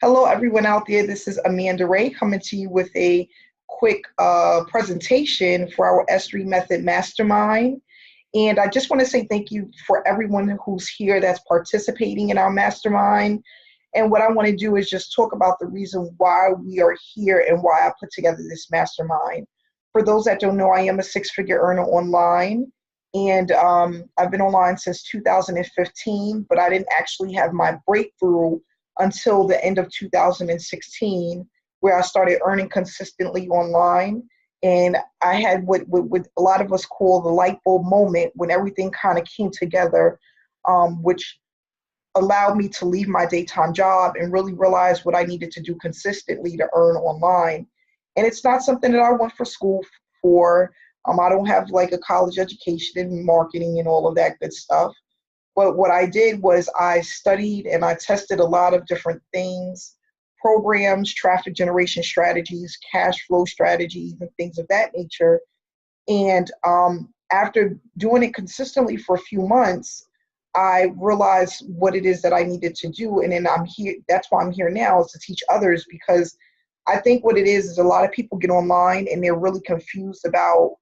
Hello, everyone out there. This is Amanda Ray coming to you with a quick presentation for our S3 Method Mastermind. And I just want to say thank you for everyone who's here that's participating in our mastermind. And what I want to do is just talk about the reason why we are here and why I put together this mastermind. For those that don't know, I am a six-figure earner online. And I've been online since 2015, but I didn't actually have my breakthrough until the end of 2016, where I started earning consistently online. And I had what a lot of us call the light bulb moment when everything kind of came together, which allowed me to leave my daytime job and really realize what I needed to do consistently to earn online. And it's not something that I went for school for. I don't have like a college education in marketing and all of that good stuff. But what I did was I studied and I tested a lot of different things, programs, traffic generation strategies, cash flow strategies, and things of that nature. And after doing it consistently for a few months, I realized what it is that I needed to do. And then I'm here. That's why I'm here now, is to teach others, because I think what it is a lot of people get online and they're really confused about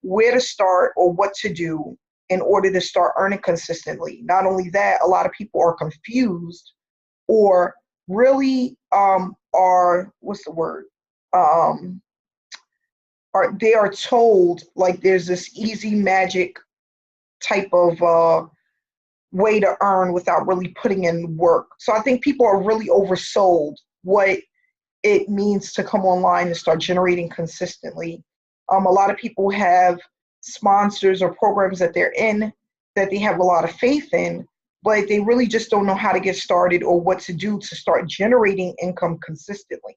where to start or what to do in order to start earning consistently. Not only that, a lot of people are confused or really what's the word? They are told like there's this easy magic type of way to earn without really putting in work. So I think people are really oversold what it means to come online and start generating consistently. A lot of people have sponsors or programs that they're in that they have a lot of faith in, but they really just don't know how to get started or what to do to start generating income consistently.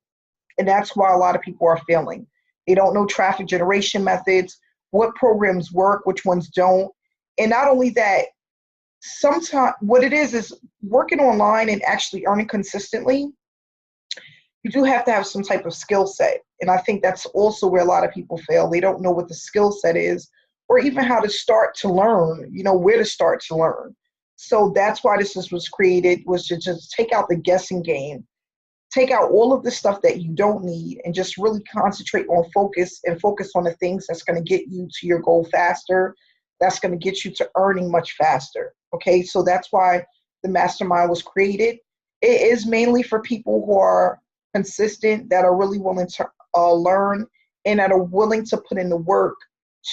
And that's why a lot of people are failing. They don't know traffic generation methods, what programs work, which ones don't. And not only that, sometimes what it is working online and actually earning consistently, you do have to have some type of skill set. And I think that's also where a lot of people fail. They don't know what the skill set is or even how to start to learn, where to start to learn. So that's why this was created, was to just take out the guessing game, take out all of the stuff that you don't need and just really concentrate on focus on the things that's going to get you to your goal faster, that's going to get you to earning much faster. Okay, so that's why the mastermind was created. It is mainly for people who are consistent, that are really willing to learn and that are willing to put in the work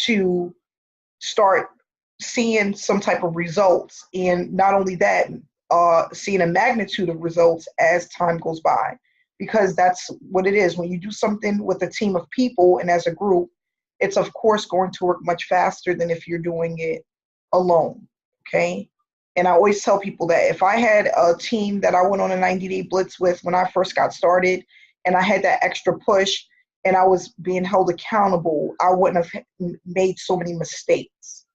to start seeing some type of results. And not only that, seeing a magnitude of results as time goes by, because that's what it is. When you do something with a team of people and as a group, it's of course going to work much faster than if you're doing it alone. Okay. And I always tell people that if I had a team that I went on a 90-day blitz with when I first got started and I had that extra push and I was being held accountable, I wouldn't have made so many mistakes.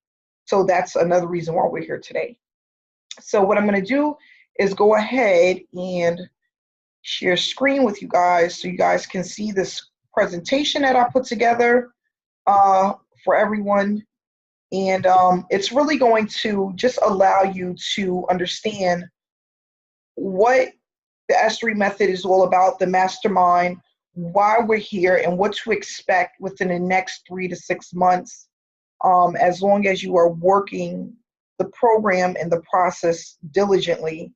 So that's another reason why we're here today. So what I'm going to do is go ahead and share screen with you guys so you guys can see this presentation that I put together for everyone. And it's really going to just allow you to understand what the S3 method is all about, the mastermind, why we're here, and what to expect within the next 3 to 6 months, as long as you are working the program and the process diligently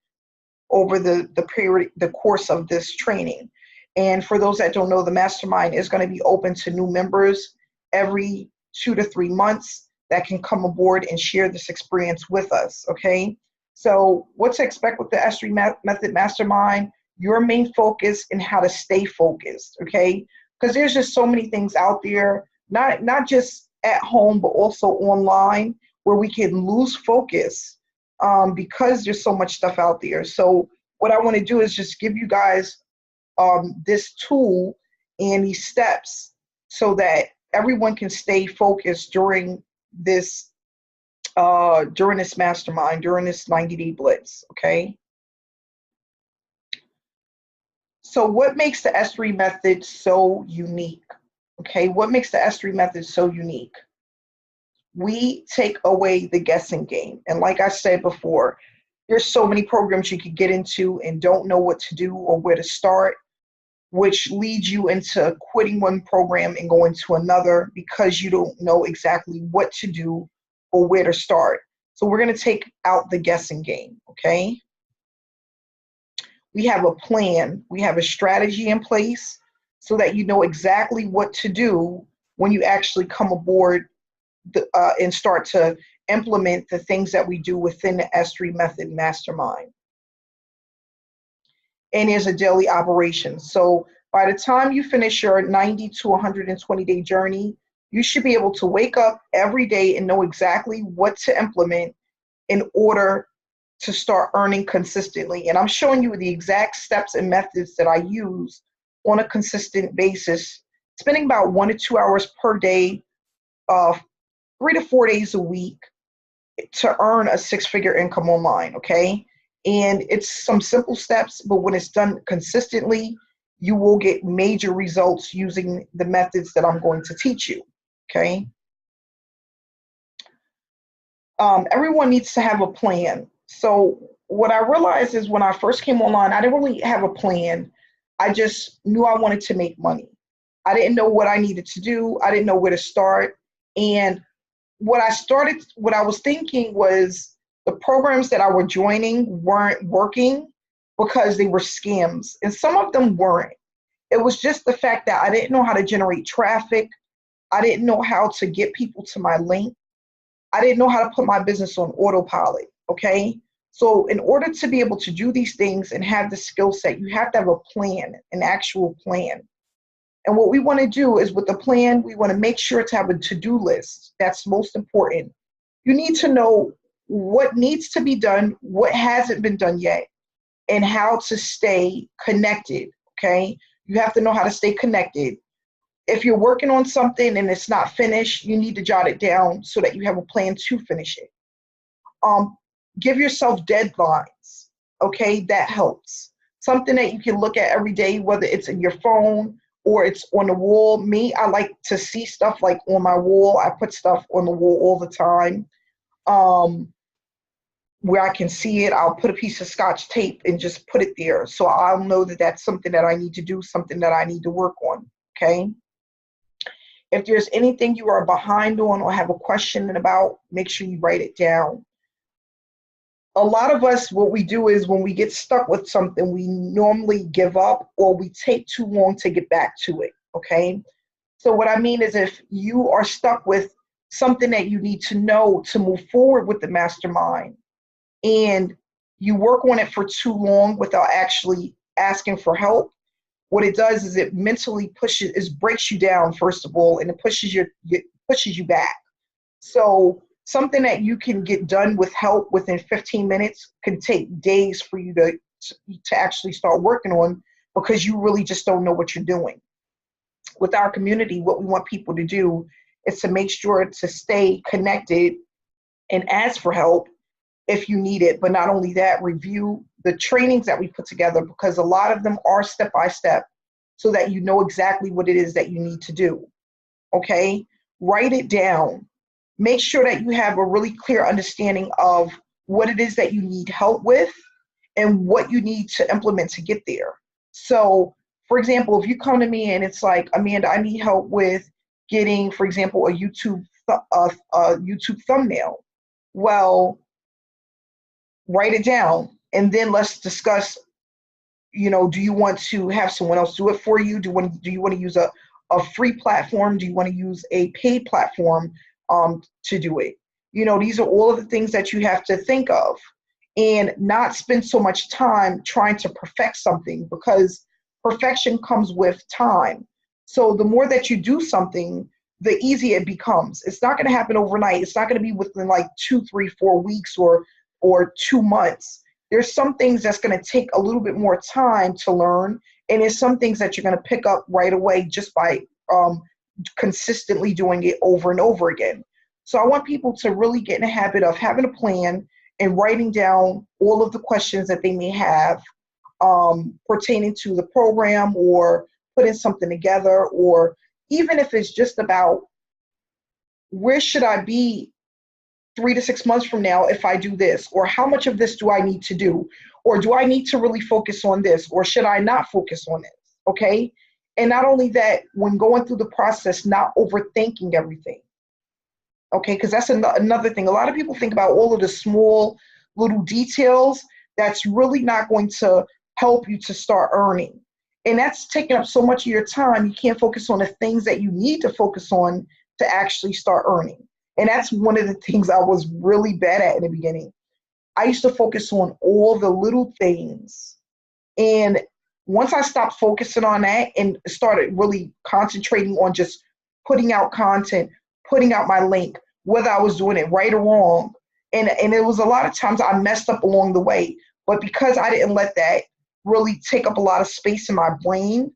over the course of this training. And for those that don't know, the mastermind is going to be open to new members every 2 to 3 months that can come aboard and share this experience with us, okay? So what to expect with the S3 Method Mastermind, your main focus and how to stay focused, okay? Because there's just so many things out there, not just at home, but also online, where we can lose focus because there's so much stuff out there. So what I want to do is just give you guys this tool and these steps so that everyone can stay focused during this mastermind, during this 90-day blitz, okay? So what makes the S3 method so unique? Okay, what makes the S3 method so unique? We take away the guessing game. And like I said before, there's so many programs you could get into and don't know what to do or where to start, which leads you into quitting one program and going to another because you don't know exactly what to do or where to start. So we're going to take out the guessing game, okay? We have a plan. We have a strategy in place so that you know exactly what to do when you actually come aboard and start to implement the things that we do within the S3 Method Mastermind. And there's a daily operation. So by the time you finish your 90 to 120-day journey, you should be able to wake up every day and know exactly what to implement in order to start earning consistently. And I'm showing you the exact steps and methods that I use on a consistent basis, spending about 1 to 2 hours per day, 3 to 4 days a week to earn a six-figure income online, okay? And it's some simple steps, but when it's done consistently, you will get major results using the methods that I'm going to teach you, okay? Everyone needs to have a plan. So what I realized is when I first came online, I didn't really have a plan. I just knew I wanted to make money. I didn't know what I needed to do. I didn't know where to start. And what I was thinking was the programs that I were joining weren't working because they were scams. And some of them weren't. It was just the fact that I didn't know how to generate traffic. I didn't know how to get people to my link. I didn't know how to put my business on autopilot, okay? So in order to be able to do these things and have the skill set, you have to have a plan, an actual plan. And what we want to do is with the plan, we want to make sure to have a to-do list. That's most important. You need to know what needs to be done, what hasn't been done yet, and how to stay connected, okay? You have to know how to stay connected. If you're working on something and it's not finished, you need to jot it down so that you have a plan to finish it. Give yourself deadlines, okay? That helps. Something that you can look at every day, whether it's in your phone or it's on the wall. Me, I like to see stuff like on my wall. I put stuff on the wall all the time where I can see it. I'll put a piece of Scotch tape and just put it there so I'll know that that's something that I need to do, something that I need to work on, okay? If there's anything you are behind on or have a question about, make sure you write it down. A lot of us, what we do is when we get stuck with something, we normally give up or we take too long to get back to it, okay? So what I mean is if you are stuck with something that you need to know to move forward with the mastermind and you work on it for too long without actually asking for help, what it does is it mentally breaks you down, first of all, and it pushes you back. So something that you can get done with help within 15 minutes can take days for you to actually start working on because you really just don't know what you're doing. With our community, what we want people to do is to make sure to stay connected and ask for help if you need it. But not only that, review the trainings that we put together because a lot of them are step-by-step so that you know exactly what it is that you need to do, okay? Write it down. Make sure that you have a really clear understanding of what it is that you need help with and what you need to implement to get there. So, for example, if you come to me and it's like, Amanda, I need help with getting, for example, a YouTube thumbnail. Well, write it down and then let's discuss, do you want to have someone else do it for you? Do you want to use a free platform? Do you want to use a paid platform to do it? These are all of the things that you have to think of and not spend so much time trying to perfect something because perfection comes with time. So the more that you do something, the easier it becomes. It's not going to happen overnight. It's not going to be within like 2, 3, 4 weeks or 2 months. There's some things that's going to take a little bit more time to learn, and there's some things that you're going to pick up right away just by consistently doing it over and over again. So I want people to really get in the habit of having a plan and writing down all of the questions that they may have pertaining to the program or putting something together, or even if it's just about where should I be 3 to 6 months from now if I do this? Or how much of this do I need to do? Or do I need to really focus on this? Or should I not focus on this? Okay. And not only that, when going through the process, not overthinking everything. Okay, because that's another thing. A lot of people think about all of the small little details. That's really not going to help you to start earning. And that's taking up so much of your time. You can't focus on the things that you need to focus on to actually start earning. And that's one of the things I was really bad at in the beginning. I used to focus on all the little things. And once I stopped focusing on that and started really concentrating on just putting out content, putting out my link, whether I was doing it right or wrong. And it was a lot of times I messed up along the way. But because I didn't let that really take up a lot of space in my brain,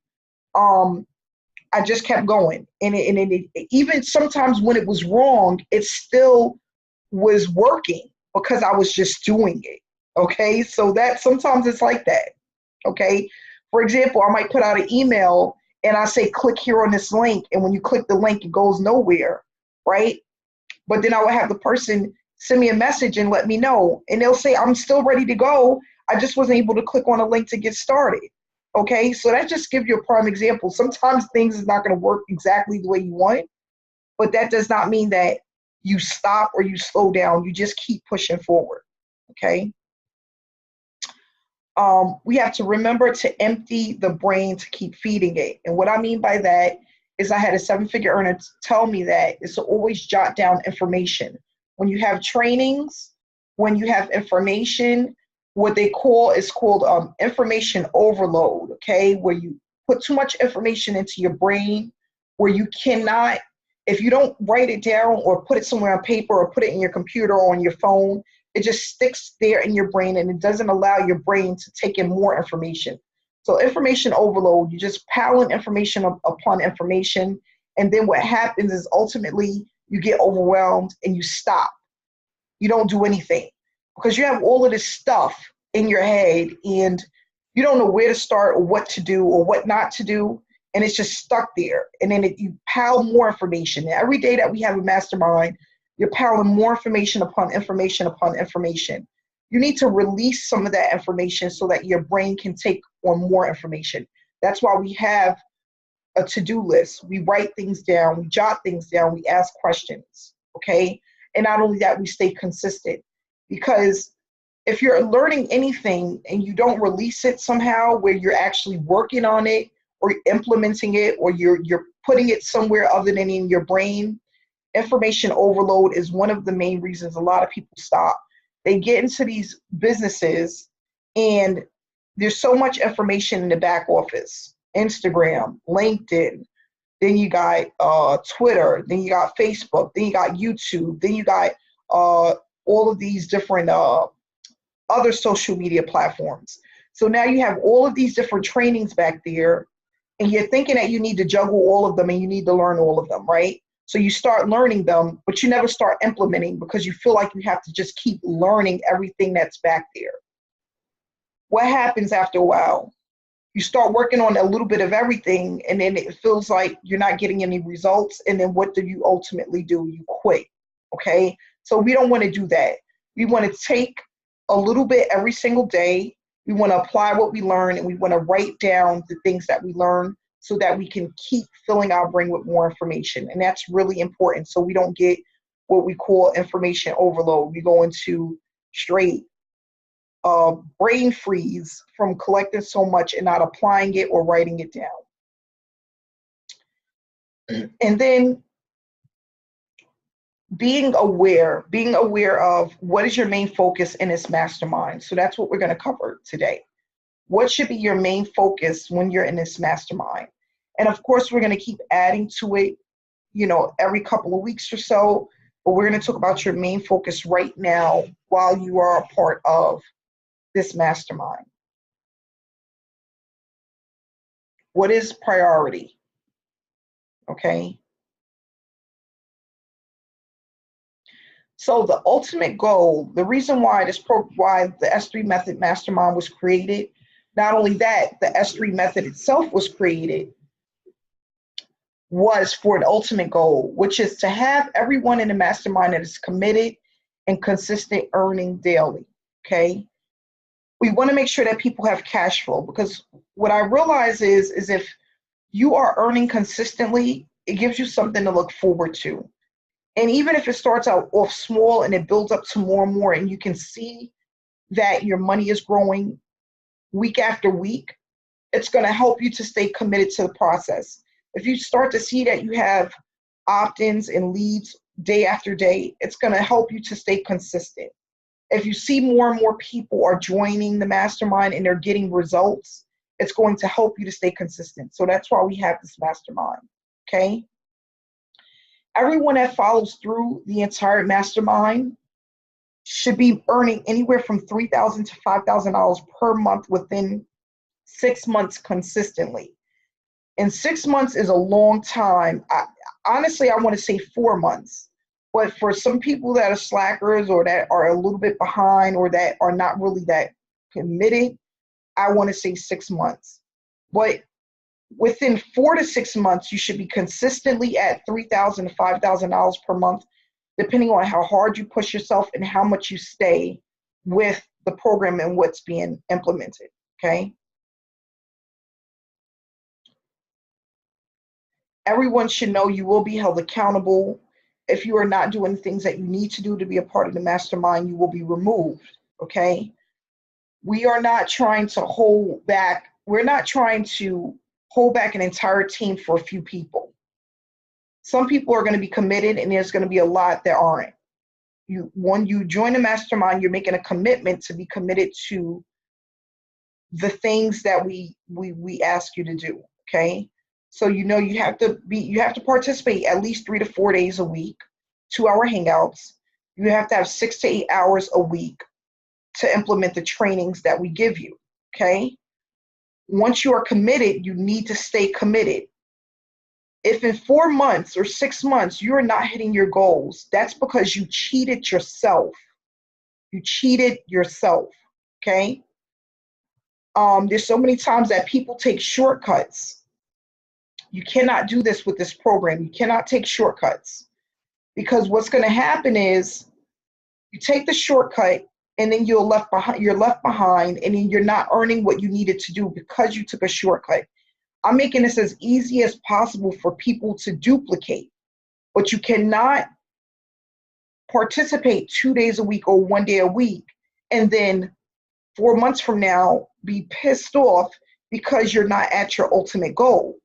I just kept going. And even sometimes when it was wrong, it still was working because I was just doing it. Okay, so that sometimes it's like that. Okay, for example, I might put out an email and I say, click here on this link. And when you click the link, it goes nowhere, right? But then I would have the person send me a message and let me know. And they'll say, I'm still ready to go. I just wasn't able to click on a link to get started. Okay, so that just gives you a prime example. Sometimes things is not going to work exactly the way you want, but that does not mean that you stop or you slow down. You just keep pushing forward. Okay. We have to remember to empty the brain to keep feeding it. And what I mean by that is I had a 7-figure earner tell me that is to always jot down information. When you have trainings, when you have information, what they call is called information overload, okay? Where you put too much information into your brain, where you cannot, if you don't write it down or put it somewhere on paper or put it in your computer or on your phone, it just sticks there in your brain and it doesn't allow your brain to take in more information. So information overload, you just piling information upon information. And then what happens is ultimately you get overwhelmed and you stop. You don't do anything because you have all of this stuff in your head and you don't know where to start or what to do or what not to do. And it's just stuck there. And then you pile more information. And every day that we have a mastermind, you're piling more information upon information upon information. You need to release some of that information so that your brain can take on more information. That's why we have a to-do list. We write things down, we jot things down, we ask questions, okay? And not only that, we stay consistent. Because if you're learning anything and you don't release it somehow where you're actually working on it or implementing it or you're putting it somewhere other than in your brain, information overload is one of the main reasons a lot of people stop. They get into these businesses and there's so much information in the back office, Instagram, LinkedIn, then you got Twitter, then you got Facebook, then you got YouTube, then you got all of these different other social media platforms. So now you have all of these different trainings back there and you're thinking that you need to juggle all of them and you need to learn all of them, right? So you start learning them, but you never start implementing because you feel like you have to just keep learning everything that's back there. What happens after a while? You start working on a little bit of everything and then it feels like you're not getting any results. And then what do you ultimately do? You quit, okay? So we don't want to do that. We want to take a little bit every single day. We want to apply what we learn and we want to write down the things that we learn so that we can keep filling our brain with more information. And that's really important so we don't get what we call information overload. We go into straight brain freeze from collecting so much and not applying it or writing it down. And then being aware of what is your main focus in this mastermind. So that's what we're going to cover today. What should be your main focus when you're in this mastermind? And of course, we're going to keep adding to it, every couple of weeks or so, but we're going to talk about your main focus right now while you are a part of this mastermind. What is priority? Okay. So the ultimate goal, the reason why why the S3 Method Mastermind was created, not only that, the S3 Method itself was created, was for an ultimate goal, which is to have everyone in the mastermind that is committed and consistent earning daily, okay? We want to make sure that people have cash flow, because what I realize is if you are earning consistently, it gives you something to look forward to. And even if it starts out off small and it builds up to more and more, and you can see that your money is growing week after week, it's going to help you to stay committed to the process. If you start to see that you have opt-ins and leads day after day, it's going to help you to stay consistent. If you see more and more people are joining the mastermind and they're getting results, it's going to help you to stay consistent. So that's why we have this mastermind, okay? Everyone that follows through the entire mastermind should be earning anywhere from $3,000 to $5,000 per month within 6 months consistently. And 6 months is a long time. Honestly, I want to say 4 months. But for some people that are slackers or that are a little bit behind or that are not really that committed, I want to say 6 months. But within 4 to 6 months, you should be consistently at $3,000 to $5,000 per month, depending on how hard you push yourself and how much you stay with the program and what's being implemented, okay? Everyone should know you will be held accountable. If you are not doing things that you need to do to be a part of the mastermind, you will be removed, okay? We are not trying to hold back. We're not trying to hold back an entire team for a few people. Some people are going to be committed, and there's going to be a lot that aren't. When you join the mastermind, you're making a commitment to be committed to the things that we ask you to do, okay? So you have to participate at least 3 to 4 days a week, 2-hour hangouts. You have to have 6 to 8 hours a week to implement the trainings that we give you, okay? Once you are committed, you need to stay committed. If in 4 months or 6 months you are not hitting your goals, that's because you cheated yourself. You cheated yourself, okay? There's so many times that people take shortcuts. You cannot do this with this program. You cannot take shortcuts, because what's going to happen is you take the shortcut and then you're left behind, and then you're not earning what you needed to do because you took a shortcut. I'm making this as easy as possible for people to duplicate, but you cannot participate 2 days a week or 1 day a week and then 4 months from now be pissed off because you're not at your ultimate goal.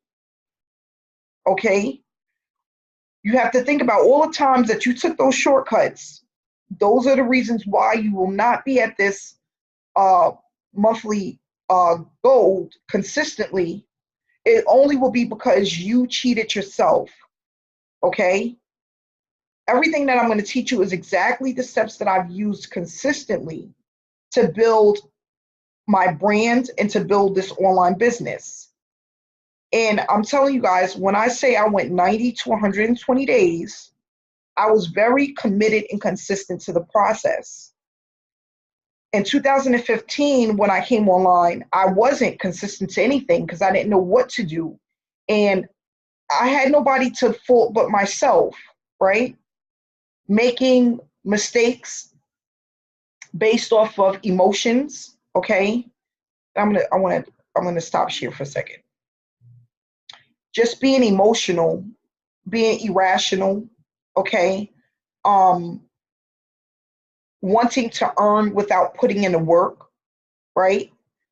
Okay? You have to think about all the times that you took those shortcuts. Those are the reasons why you will not be at this monthly goal consistently. It only will be because you cheated yourself. Okay? Everything that I'm going to teach you is exactly the steps that I've used consistently to build my brand and to build this online business. And I'm telling you guys, when I say I went 90 to 120 days, I was very committed and consistent to the process. In 2015, when I came online, I wasn't consistent to anything because I didn't know what to do. And I had nobody to fault but myself, right? Making mistakes based off of emotions, okay? I'm gonna stop here for a second. Just being emotional, being irrational, okay? Wanting to earn without putting in the work, right?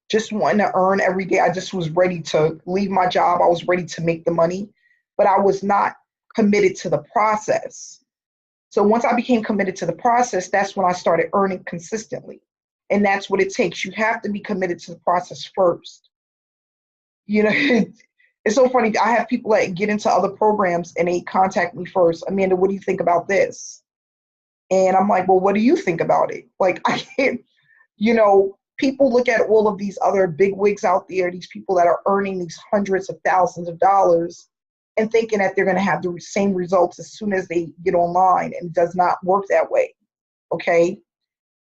Just wanting to earn every day. I just was ready to leave my job. I was ready to make the money, but I was not committed to the process. So once I became committed to the process, that's when I started earning consistently. And that's what it takes. You have to be committed to the process first. You know, it's so funny. I have people that get into other programs and they contact me first. Amanda, what do you think about this? And I'm like, well, what do you think about it? Like, I can't, people look at all of these other big wigs out there, these people that are earning these hundreds of thousands of dollars and thinking that they're going to have the same results as soon as they get online, and it does not work that way, okay?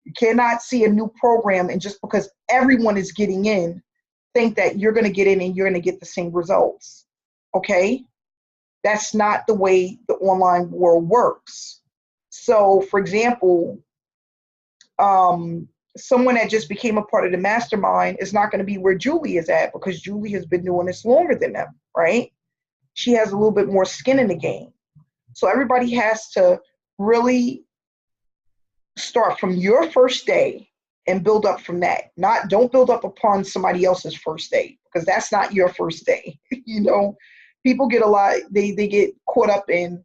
You cannot see a new program and just because everyone is getting in, think that you're going to get in and you're going to get the same results, okay? That's not the way the online world works. So, for example, someone that just became a part of the mastermind is not going to be where Julie is at, because Julie has been doing this longer than them, right? She has a little bit more skin in the game. So everybody has to really start from your first day and build up from that. Don't build up upon somebody else's first day, because that's not your first day. You know, people get they get caught up in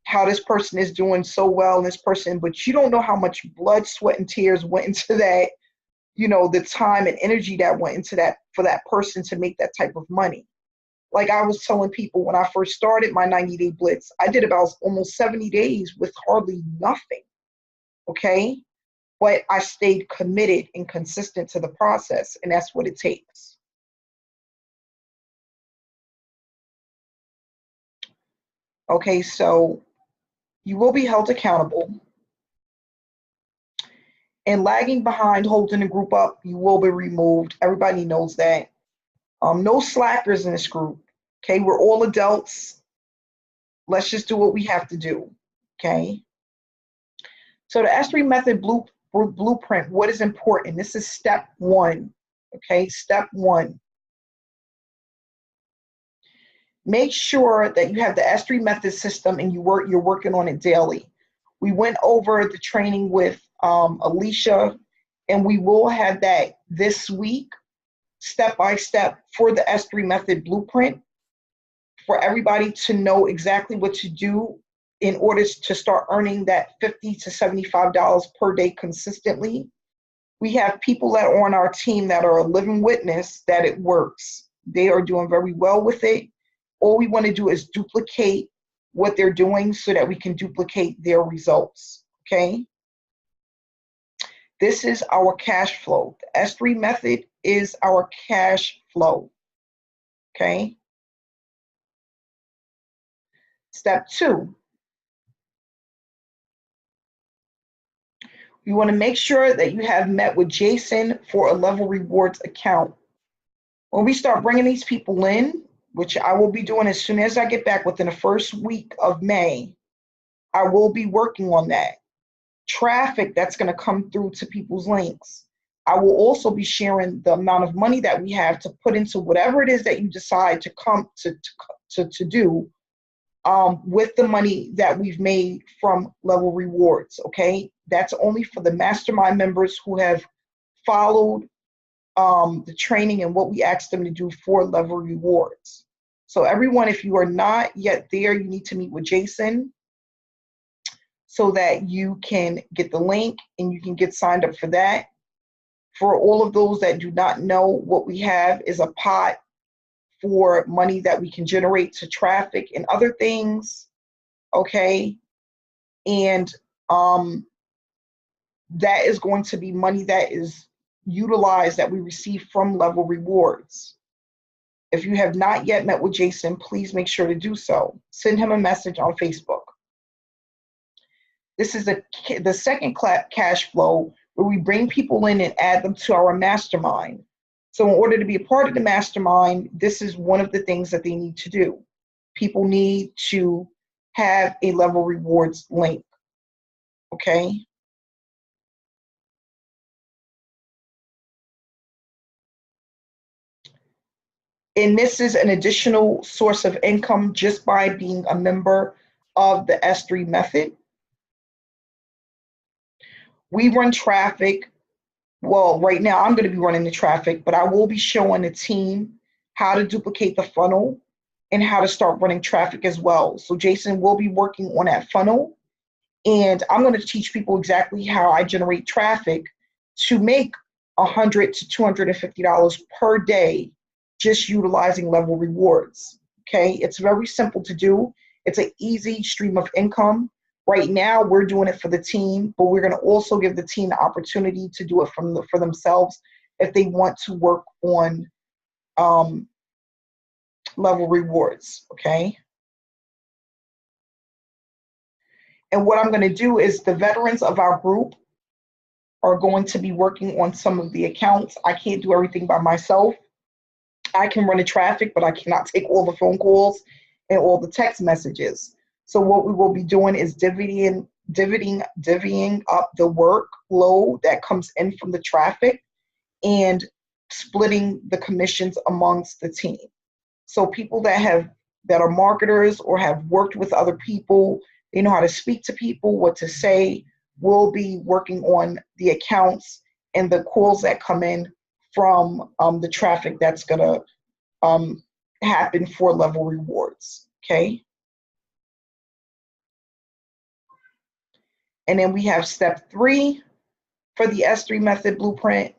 how this person is doing so well, this person, but you don't know how much blood, sweat, and tears went into that, you know, the time and energy that went into that for that person to make that type of money. Like I was telling people when I first started my 90-day blitz, I did about almost 70 days with hardly nothing, okay? But I stayed committed and consistent to the process, and that's what it takes. Okay, so you will be held accountable. And lagging behind, holding the group up, you will be removed. Everybody knows that. No slackers in this group. Okay, we're all adults. Let's just do what we have to do. Okay. So the S3 method blueprint, what is important? This is step one. Okay, step one. Make sure that you have the S3 method system and you're working on it daily. We went over the training with Alicia, and we will have that this week, step by step, for the S3 method blueprint, for everybody to know exactly what to do in order to start earning that $50 to $75 per day consistently. We have people that are on our team that are a living witness that it works. They are doing very well with it. All we want to do is duplicate what they're doing so that we can duplicate their results, okay? This is our cash flow. The S3 method is our cash flow, okay? Step two, you want to make sure that you have met with Jason for a level rewards account. When we start bringing these people in, which I will be doing as soon as I get back within the first week of May, I will be working on that. Traffic that's going to come through to people's links. I will also be sharing the amount of money that we have to put into whatever it is that you decide to come to do with the money that we've made from level rewards, okay? That's only for the mastermind members who have followed the training and what we asked them to do for level rewards. So everyone, if you are not yet there, you need to meet with Jason so that you can get the link and you can get signed up for that. For all of those that do not know, what we have is a pot for money that we can generate to traffic and other things, okay? And that is going to be money that is utilized that we receive from level rewards. If you have not yet met with Jason, please make sure to do so. Send him a message on Facebook. This is the second cash flow, where we bring people in and add them to our mastermind. So in order to be a part of the mastermind, this is one of the things that they need to do. People need to have a level rewards link, okay? And this is an additional source of income just by being a member of the S3 method. We run traffic. Well, right now I'm going to be running the traffic, but I will be showing the team how to duplicate the funnel and how to start running traffic as well. So Jason will be working on that funnel, and I'm going to teach people exactly how I generate traffic to make $100 to $250 per day just utilizing level rewards, okay? It's very simple to do. It's an easy stream of income. Right now, we're doing it for the team, but we're going to also give the team the opportunity to do it for themselves if they want to work on level rewards, okay? And what I'm going to do is the veterans of our group are going to be working on some of the accounts. I can't do everything by myself. I can run the traffic, but I cannot take all the phone calls and all the text messages. So what we will be doing is divvying divvying up the workload that comes in from the traffic and splitting the commissions amongst the team. So people that are marketers or have worked with other people, they know how to speak to people, what to say, will be working on the accounts and the calls that come in from the traffic that's going to happen for level rewards. Okay. And then we have step 3 for the S3 method blueprint,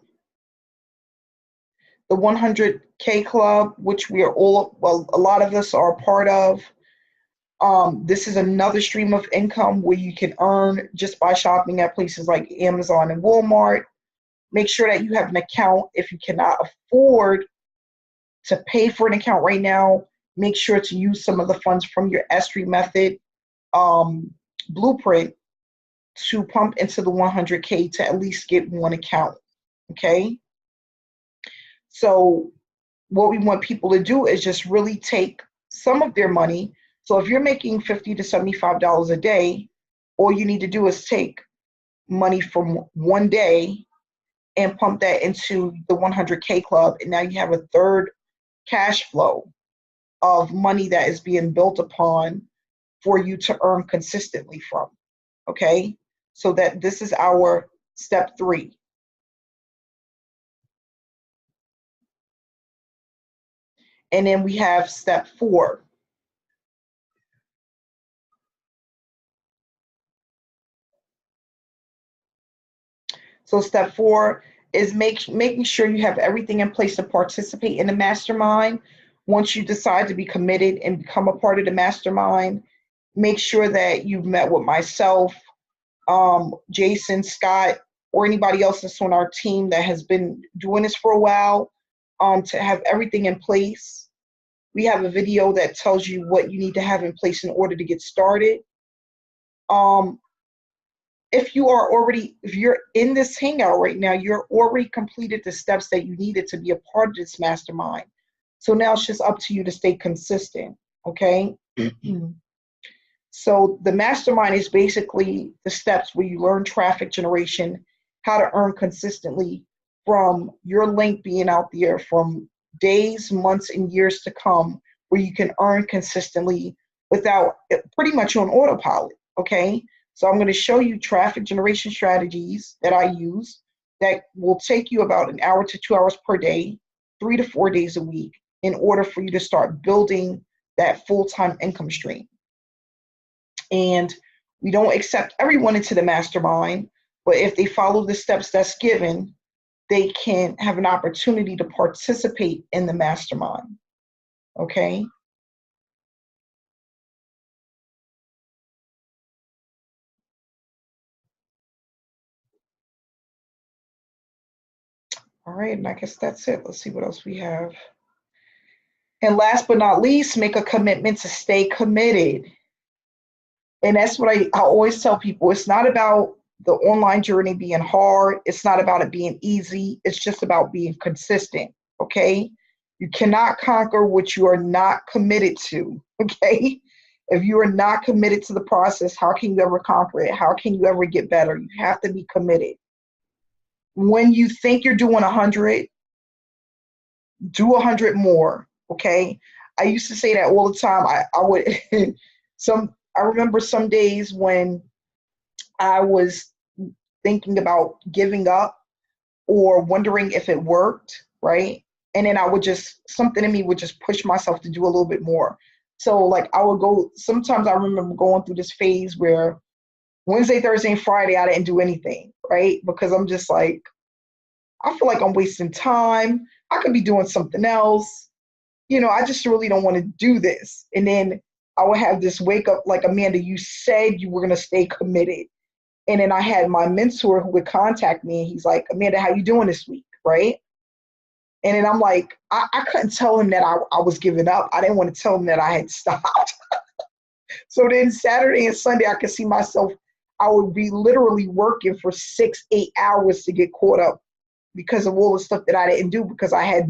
the 100K club, which we are all, well, a lot of us are a part of. This is another stream of income where you can earn just by shopping at places like Amazon and Walmart. Make sure that you have an account. If you cannot afford to pay for an account right now, make sure to use some of the funds from your S3 method blueprint to pump into the 100K to at least get one account, okay? So what we want people to do is just really take some of their money. So if you're making $50 to $75 a day, all you need to do is take money from one day and pump that into the 100K club, and now you have a third cash flow of money that is being built upon for you to earn consistently from, okay? So that this is our step 3. And then we have step 4. So step 4 is making sure you have everything in place to participate in the mastermind. Once you decide to be committed and become a part of the mastermind, make sure that you've met with myself, Jason, Scott, or anybody else that's on our team that has been doing this for a while, to have everything in place. We have a video that tells you what you need to have in place in order to get started. If you're in this hangout right now, you're already completed the steps that you needed to be a part of this mastermind. So now it's just up to you to stay consistent, okay? So the mastermind is basically the steps where you learn traffic generation, how to earn consistently from your link being out there from days, months, and years to come, where you can earn consistently without pretty much on autopilot, okay? So I'm going to show you traffic generation strategies that I use that will take you about an hour to 2 hours per day, 3 to 4 days a week, in order for you to start building that full-time income stream. And we don't accept everyone into the mastermind, but if they follow the steps that's given, they can have an opportunity to participate in the mastermind, okay? All right, and I guess that's it. Let's see what else we have. And last but not least, make a commitment to stay committed. And that's what I always tell people. It's not about the online journey being hard. It's not about it being easy. It's just about being consistent, okay? You cannot conquer what you are not committed to, okay? If you are not committed to the process, how can you ever conquer it? How can you ever get better? You have to be committed. When you think you're doing 100, do 100 more, okay? I used to say that all the time. I would, I remember some days when I was thinking about giving up or wondering if it worked, right? And then something in me would just push myself to do a little bit more. So like sometimes I remember going through this phase where Wednesday, Thursday, and Friday, I didn't do anything, right? Because I'm just like, I feel like I'm wasting time. I could be doing something else. I just really don't want to do this. And then I would have this wake up like, Amanda, you said you were going to stay committed. And then I had my mentor who would contact me, and he's like, Amanda, how you doing this week, right? And then I'm like, I couldn't tell him that I was giving up. I didn't want to tell him that I had stopped. So then Saturday and Sunday, I could see myself, I would be literally working for 6-8 hours to get caught up because of all the stuff that I didn't do, because I had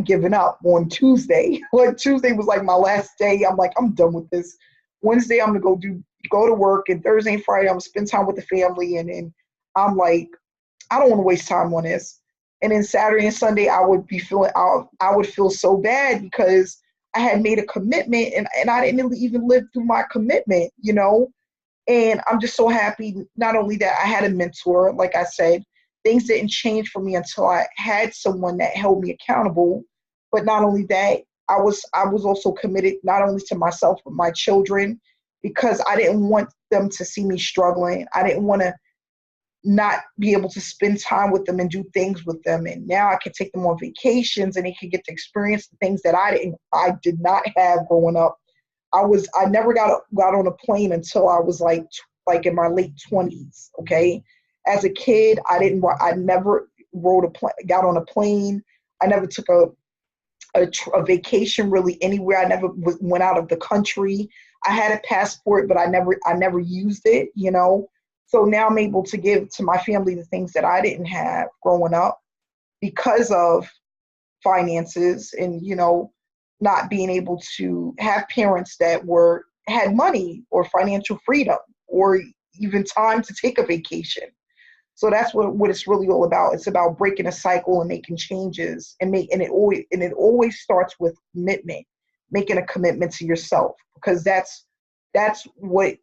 given up on Tuesday. Like Tuesday was like my last day. I'm like, I'm done with this. Wednesday, I'm going to go do, go to work, and Thursday and Friday I'm gonna spend time with the family, and then I'm like, I don't want to waste time on this. And then Saturday and Sunday I would be feeling I would feel so bad because I had made a commitment, and I didn't even live through my commitment, you know? And I'm just so happy, not only that I had a mentor, like I said, things didn't change for me until I had someone that held me accountable. But not only that, I was also committed not only to myself but my children, because I didn't want them to see me struggling. I didn't want to not be able to spend time with them and do things with them. And now I can take them on vacations and they can get to experience the things that I did not have growing up. I never got on a plane until I was like in my late 20s. Okay, as a kid, I never got on a plane. I never took a vacation really anywhere. I never went out of the country. I had a passport, but I never used it, you know. So now I'm able to give to my family the things that I didn't have growing up because of finances, and, you know, not being able to have parents that had money or financial freedom or even time to take a vacation. So that's what it's really all about. It's about breaking a cycle and making changes, and it always starts with commitment, making a commitment to yourself, because that's what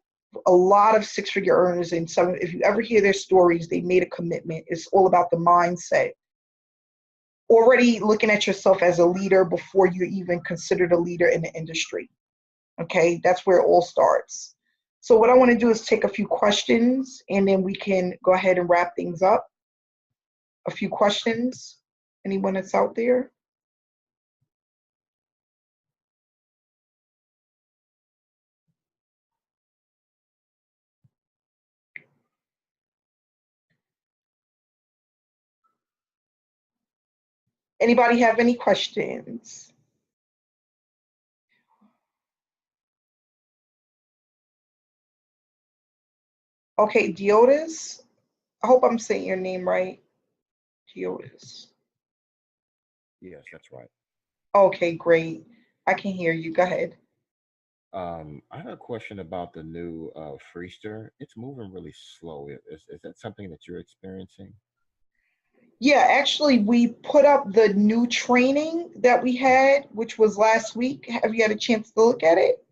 a lot of six-figure earners and some, if you ever hear their stories, they made a commitment. It's all about the mindset. Already looking at yourself as a leader before you're even considered a leader in the industry. Okay, that's where it all starts. So what I want to do is take a few questions, and then we can go ahead and wrap things up. A few questions. Anyone that's out there? Anybody have any questions? Okay, Diotis. I hope I'm saying your name right. Diotis. Yes, that's right. Okay, great. I can hear you. Go ahead. I had a question about the new Freester. It's moving really slow. Is that something that you're experiencing? Yeah, actually, we put up the new training that we had, which was last week. Have you had a chance to look at it?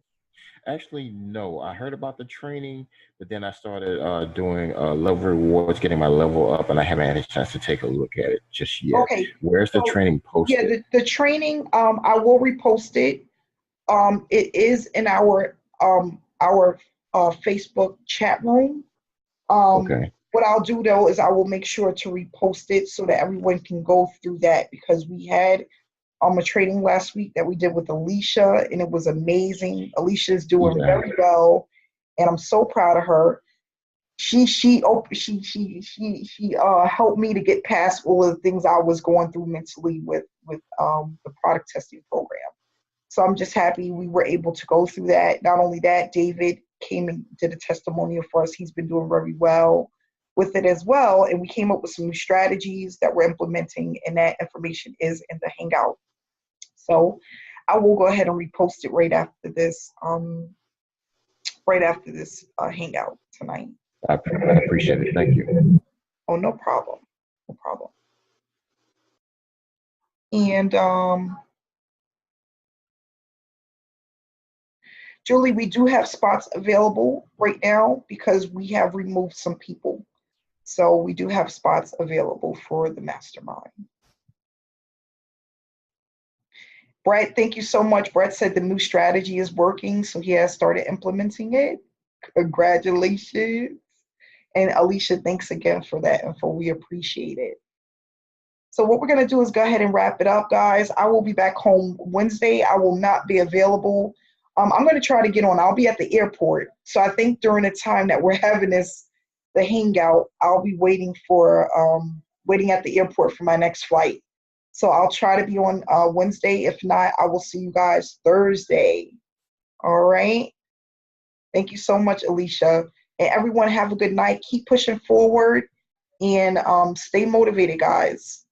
Actually, no. I heard about the training, but then I started doing level rewards, getting my level up, and I haven't had a chance to take a look at it just yet. Okay. Where's the So, training yeah, posted? the training, I will repost it. It is in our Facebook chat room. Okay. What I'll do though is I will make sure to repost it so that everyone can go through that, because we had a training last week that we did with Alicia, and it was amazing. Alicia is doing Yeah. very well, and I'm so proud of her. She helped me to get past all of the things I was going through mentally with the product testing program. So I'm just happy we were able to go through that. Not only that, David came and did a testimonial for us. He's been doing very well with it as well. And we came up with some new strategies that we're implementing, and that information is in the Hangout. So I will go ahead and repost it right after this Hangout tonight. I appreciate it. Thank you. Oh, no problem. No problem. And Julie, we do have spots available right now because we have removed some people. So we do have spots available for the mastermind. Brett, thank you so much. Brett said the new strategy is working, so he has started implementing it. Congratulations. And Alicia, thanks again for that info. We appreciate it. So what we're going to do is go ahead and wrap it up, guys. I will be back home Wednesday. I will not be available. I'm going to try to get on. I'll be at the airport. So I think during the time that we're having the hangout, I'll be waiting at the airport for my next flight. So I'll try to be on Wednesday. If not, I will see you guys Thursday. All right. Thank you so much, Alicia. And everyone have a good night. Keep pushing forward, and stay motivated, guys.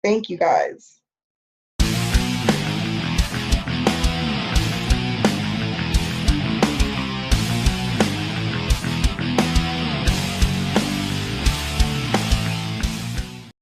Thank you, guys.